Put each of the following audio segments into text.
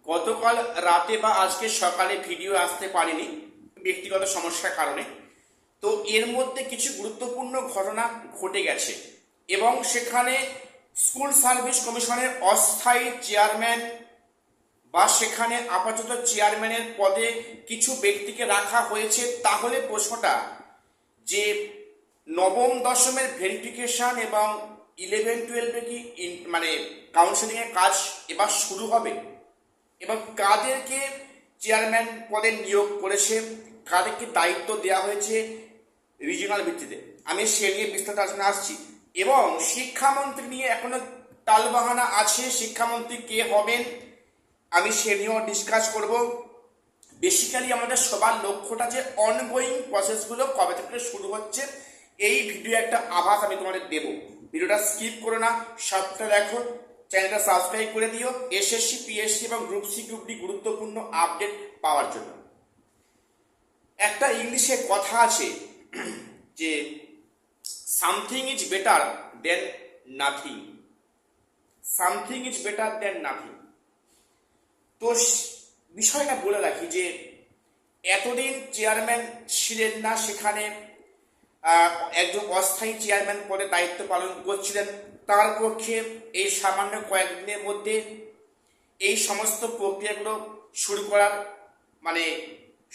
গতকাল রাতে বা আজকে সকালে ভিডিও আসতে পারেনি ব্যক্তিগত সমস্যার কারণে। তো এর মধ্যে কিছু গুরুত্বপূর্ণ ঘটনা ঘটে গেছে এবং সেখানে স্কুল সার্ভিস কমিশনের অস্থায়ী চেয়ারম্যান বা সেখানে আপাতত চেয়ারম্যানের পদে কিছু ব্যক্তিকে রাখা হয়েছে। তাহলে প্রশ্নটা যে নবম দশমের ভেরিফিকেশন এবং 11-12 কি মানে কাউন্সেলিংয়ের কাজ এবার শুরু হবে এবং কাদেরকে চেয়ারম্যান পদে নিয়োগ করেছে, কাদেরকে দায়িত্ব দেওয়া হয়েছে রিজিওনাল ভিত্তিতে, আমি সে নিয়ে বিস্তারিত আলোচনা আসছি। এবং শিক্ষামন্ত্রী নিয়ে এখনো টালবাহানা আছে, শিক্ষামন্ত্রী কে হবেন আমি সে নিয়েও ডিসকাস করব। বেসিক্যালি আমাদের সবার লক্ষ্যটা যে অনগোয়িং প্রসেসগুলো কবে থেকে শুরু হচ্ছে, এই ভিডিও একটা আভাস আমি তোমাদের দেব। ভিডিওটা স্কিপ করো না, সবটা দেখো, চ্যানেলটা সাবস্ক্রাইব করে দিও এসএসসি, পিএসসি এবং গ্রুপ সি, গ্রুপ ডি গুরুত্বপূর্ণ আপডেট পাওয়ার জন্য। একটা ইংলিশে কথা আছে যে something is better then nothing, something is better then nothing. তো বিষয়টা বলে রাখি যে এতদিন চেয়ারম্যান ছিলেন না, সেখানে একজন অস্থায়ী চেয়ারম্যান পদে দায়িত্ব পালন করছিলেন। তার পক্ষে এই সামান্য কয়েকদিনের মধ্যে এই সমস্ত প্রক্রিয়াগুলো শুরু করার মানে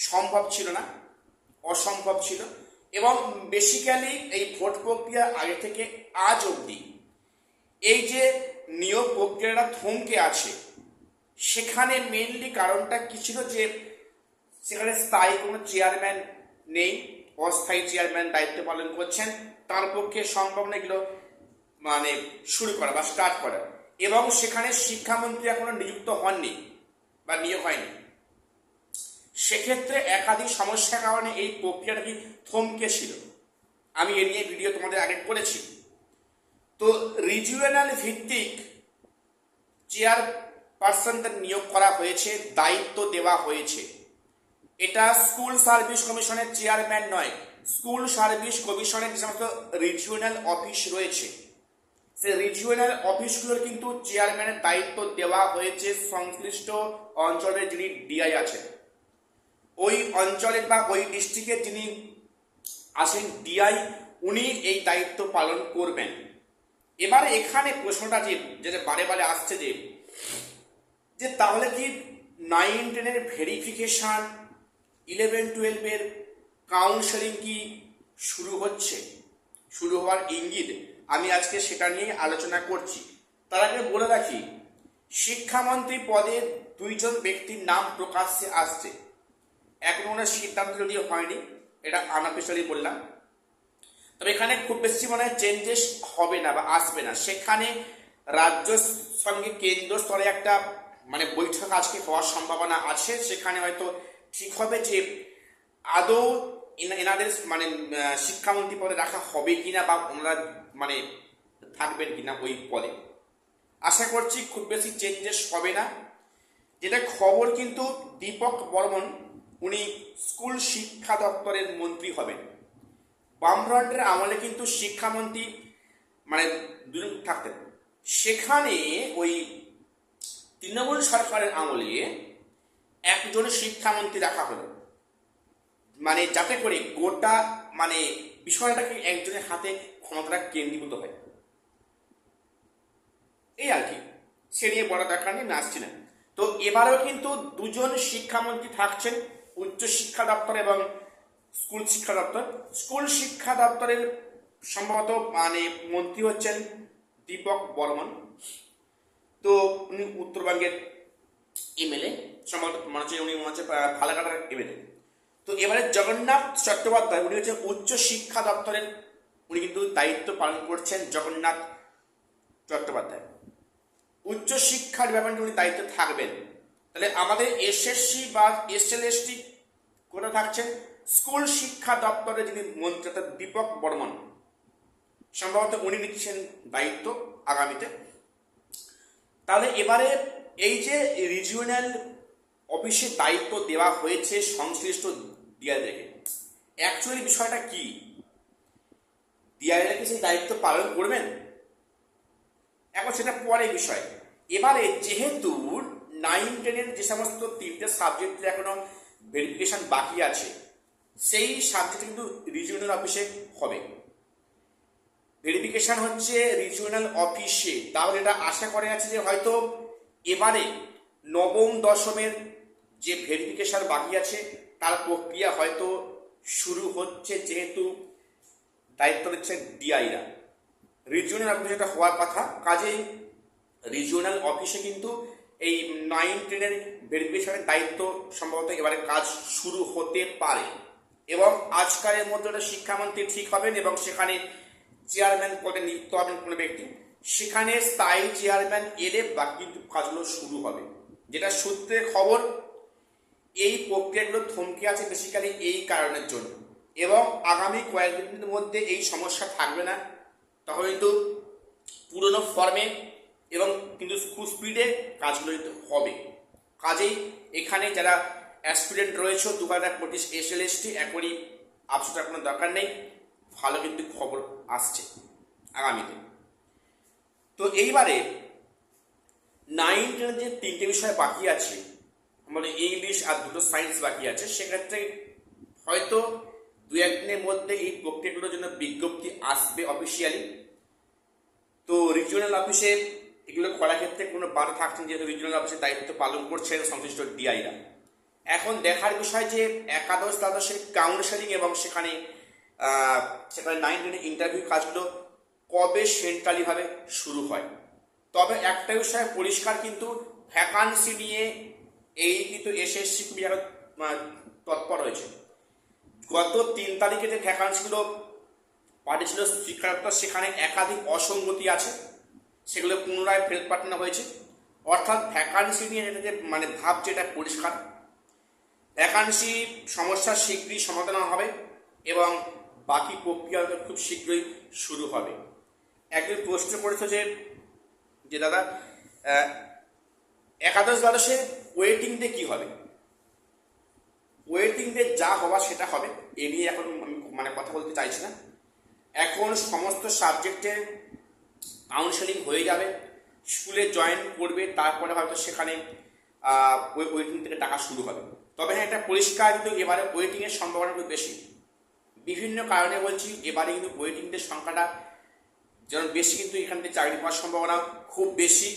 সম্ভব ছিল না, অসম্ভব ছিল। এবং বেসিক্যালি এই ভোট প্রক্রিয়া আগে থেকে আজ অবধি এই যে নিয়োগ প্রক্রিয়াটা থমকে আছে, সেখানে মেইনলি কারণটা কি ছিল যে সেখানে স্থায়ী কোনো চেয়ারম্যান নেই, অস্থায়ী চেয়ারম্যান দায়িত্ব পালন করছেন, তার পক্ষে সম্ভব না এগুলো মানে শুরু করা বা স্টার্ট করা। এবং সেখানে শিক্ষামন্ত্রী এখনো নিযুক্ত হননি বা নিয়োগ হয়নি। সেক্ষেত্রে একাধিক সমস্যার কারণে এই প্রক্রিয়াটা কি থমকে ছিল, আমি এ নিয়ে ভিডিও তোমাদের আগে করেছি। তো রিজিওনাল ভিত্তিক চেয়ারপারসনদের নিয়োগ করা হয়েছে, দায়িত্ব দেওয়া হয়েছে। এটা স্কুল সার্ভিস কমিশনের চেয়ারম্যান নয়, স্কুল সার্ভিস কমিশনের যে সমস্ত রিজিওনাল অফিস রয়েছে, সেই রিজিওনাল অফিসগুলোর কিন্তু চেয়ারম্যানের দায়িত্ব দেওয়া হয়েছে সংশ্লিষ্ট অঞ্চলের যিনি ডিআই আছেন, ওই অঞ্চলের বা ওই ডিস্ট্রিক্টের যিনি আছেন ডিআই, উনি এই দায়িত্ব পালন করবেন। এবারে এখানে প্রশ্নটা যেটা বারে বারে আসছে যে তাহলে কি 9-10 ভেরিফিকেশন, 11-12 কাউন্সেলিং কি শুরু হচ্ছে, শুরু হওয়ার ইঙ্গিত, আমি আজকে সেটা নিয়ে আলোচনা করছি। তার আগে বলে রাখি শিক্ষামন্ত্রী পদে দুইজন ব্যক্তির নাম প্রকাশ্যে আসছে, এখন ওনার সিদ্ধান্ত যদিও হয়নি, এটা আনঅফিশিয়ালি বললাম। তবে এখানে খুব বেশি মনে হয় চেঞ্জেস হবে না বা আসবে না। সেখানে রাজ্য সঙ্গে কেন্দ্র স্তরে একটা মানে বৈঠক আজকে হওয়ার সম্ভাবনা আছে, সেখানে হয়তো ঠিক হবে যে আদৌ এনাদের মানে শিক্ষামন্ত্রী পদে রাখা হবে কিনা বা ওনারা মানে থাকবেন কিনা ওই পদে। আশা করছি খুব বেশি চেঞ্জেস হবে না। যেটা খবর কিন্তু দীপক বর্মন উনি স্কুল শিক্ষা দপ্তরের মন্ত্রী হবেন। বামফ্রন্টের আমলে কিন্তু শিক্ষামন্ত্রী মানে দুজন থাকতেন, সেখানে ওই তৃণমূল সরকারের আমলে একজন শিক্ষামন্ত্রী রাখা হলো, মানে যাতে করে গোটা মানে বিষয়টাকে একজনের হাতে ক্ষমতাটা কেন্দ্রীভূত হয়, এই আর কি। সে নিয়ে বড় দরকার নিয়ে আমি আসছি না। তো এবারেও কিন্তু দুজন শিক্ষামন্ত্রী থাকছেন, উচ্চ শিক্ষা দপ্তর এবং স্কুল শিক্ষা দপ্তর। স্কুল শিক্ষা দপ্তরের সম্ভবত মানে মন্ত্রী হচ্ছেন দীপক বর্মন। তো উনি উত্তরবঙ্গের এমএলএ, সম্ভবত মনে হচ্ছে উনি মনে হচ্ছে ফালাকাটার এমএলএ। তো এবারে জগন্নাথ চট্টোপাধ্যায় উনি হচ্ছেন উচ্চ শিক্ষা দপ্তরের, উনি কিন্তু দায়িত্ব পালন করছেন জগন্নাথ চট্টোপাধ্যায়। উচ্চ শিক্ষার ব্যাপারে উনি দায়িত্ব থাকবেন। তাহলে আমাদের এসএসসি বা এসএলএসটি কোথায় থাকছেন, স্কুল শিক্ষা দপ্তরের যিনি মন্ত্রী দীপক বর্মন, সম্ভবত উনি নিচ্ছেন দায়িত্ব আগামীতে। তাহলে এবারে এই যে রিজিওনাল অফিসে দায়িত্ব দেওয়া হয়েছে সংশ্লিষ্ট ডিআইদেরকে, অ্যাকচুয়ালি বিষয়টা কি, ডিআইরা কি সেই দায়িত্ব পালন করবেন, এখন সেটা পরে বিষয়। এবারে যেহেতু 9-10-এর যে সমস্ত 3টে সাবজেক্টের এখনো ভেরিফিকেশন বাকি আছে, সেই সাবজেক্ট কিন্তু রিজিওনাল অফিসে হবে। ভেরিফিকেশন হচ্ছে রিজিওনাল অফিসে। তাহলে এটা আশা করা যাচ্ছে যে হয়তো এবারে নবম দশমের যে ভেরিফিকেশন বাকি আছে তার প্রক্রিয়া হয়তো শুরু হচ্ছে, যেহেতু দায়িত্ব নিচ্ছে ডিআইরা। রিজিওনাল অফিসে এটা হওয়ার কথা, কাজেই রিজিওনাল অফিসে কিন্তু এই 9-10-এর ভেরিফিকেশনের দায়িত্ব সম্ভবত এবারে কাজ শুরু হতে পারে। এবং আজকালের মধ্যে শিক্ষামন্ত্রী ঠিক হবেন এবং সেখানে চেয়ারম্যান পদে নিযুক্ত হবেন কোনো ব্যক্তি, সেখানে স্থায়ী চেয়ারম্যান এলে বাকি কিন্তু কাজগুলো শুরু হবে। যেটা সূত্রে খবর, এই প্রক্রিয়াগুলো থমকে আছে বেসিক্যালি এই কারণের জন্য। এবং আগামী কয়েকদিনের মধ্যে এই সমস্যা থাকবে না, তখন কিন্তু পুরনো ফর্মে এবং কিন্তু খুব স্পিডে কাজগুলো কিন্তু হবে। কাজেই এখানে যারা অ্যাসপিরেন্ট রয়েছে 2025 SLST এখনই আফসোসের কোনো দরকার নেই, ভালো কিন্তু খবর আসছে আগামীতে। তো এইবারে 9-10 যে 3টে বিষয় বাকি আছে, মানে ইংলিশ আর 2টো সায়েন্স বাকি আছে, সেক্ষেত্রে হয়তো 2-1 দিনের মধ্যে এই প্রক্রিয়াগুলোর জন্য বিজ্ঞপ্তি আসবে অফিসিয়ালি। তো রিজিওনাল অফিসে এগুলো করার ক্ষেত্রে কোনো বাধা থাকছে না, যেহেতু রিজিওনাল অফিসের দায়িত্ব পালন করছেন সংশ্লিষ্ট ডিআইরা। এখন দেখার বিষয় যে একাদশ দ্বাদশের কাউন্সেলিং এবং সেখানে 9-10 ইন্টারভিউ কাজগুলো কবে সেন্ট্রালিভাবে শুরু হয়। তবে একটা বিষয় পরিষ্কার, কিন্তু ভ্যাকান্সি নিয়ে এই কিন্তু এসএসসি খুবই তৎপর হয়েছে। গত 3 তারিখে যে ভ্যাকান্সিগুলো পাঠিয়েছিল শিক্ষাদপ্তর, সেখানে একাধিক অসঙ্গতি আছে, সেগুলো পুনরায় ফেরত পাঠানো হয়েছে। অর্থাৎ ভ্যাকান্সি নিয়ে যে ভাবছে এটা পরিষ্কার, ভ্যাকান্সি সমস্যার শীঘ্রই সমাধান হবে এবং বাকি প্রক্রিয়া খুব শীঘ্রই শুরু হবে। একজন প্রশ্ন করেছে যে দাদা একাদশ দ্বাদশে ওয়েটিং ডে কী হবে? ওয়েটিং ডে যা হওয়া সেটা হবে, এ নিয়ে এখন আমি কথা বলতে চাইছি না। এখন সমস্ত সাবজেক্টের কাউন্সেলিং হয়ে যাবে, স্কুলে জয়েন করবে, তারপরে হয়তো সেখানে ওয়েটিং থেকে টাকা শুরু হবে। তবে হ্যাঁ, এটা পরিষ্কার কিন্তু এবারে ওয়েটিংয়ের সম্ভাবনা একটু বেশি। বিভিন্ন কারণে বলছি, এবারে কিন্তু ওয়েটিংদের সংখ্যাটা যেমন বেশি, কিন্তু এখান থেকে চাকরি পাওয়ার সম্ভাবনা খুব বেশি।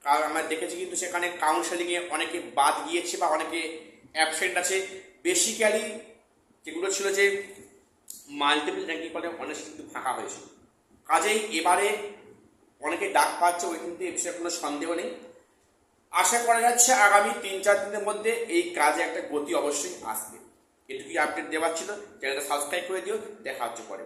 কারণ আমরা দেখেছি কিন্তু সেখানে কাউন্সেলিংয়ে অনেকে বাদ গিয়েছে বা অনেকে অ্যাবসেন্ট আছে। বেসিক্যালি যেগুলো ছিল যে মাল্টিপল র্যাঙ্কিং করে অনেক কিন্তু ফাঁকা হয়েছে। কাজেই এবারে অনেকে ডাক পাচ্ছে, ওই কিন্তু এ বিষয়ে কোনো সন্দেহ নেই। আশা করা যাচ্ছে আগামী 3-4 দিনের মধ্যে এই কাজে একটা গতি অবশ্যই আসবে। এটুকুই আপডেট দেওয়ার ছিল। চ্যানেলটা সাবস্ক্রাইব করে দিও। দেখা হচ্ছে পরে।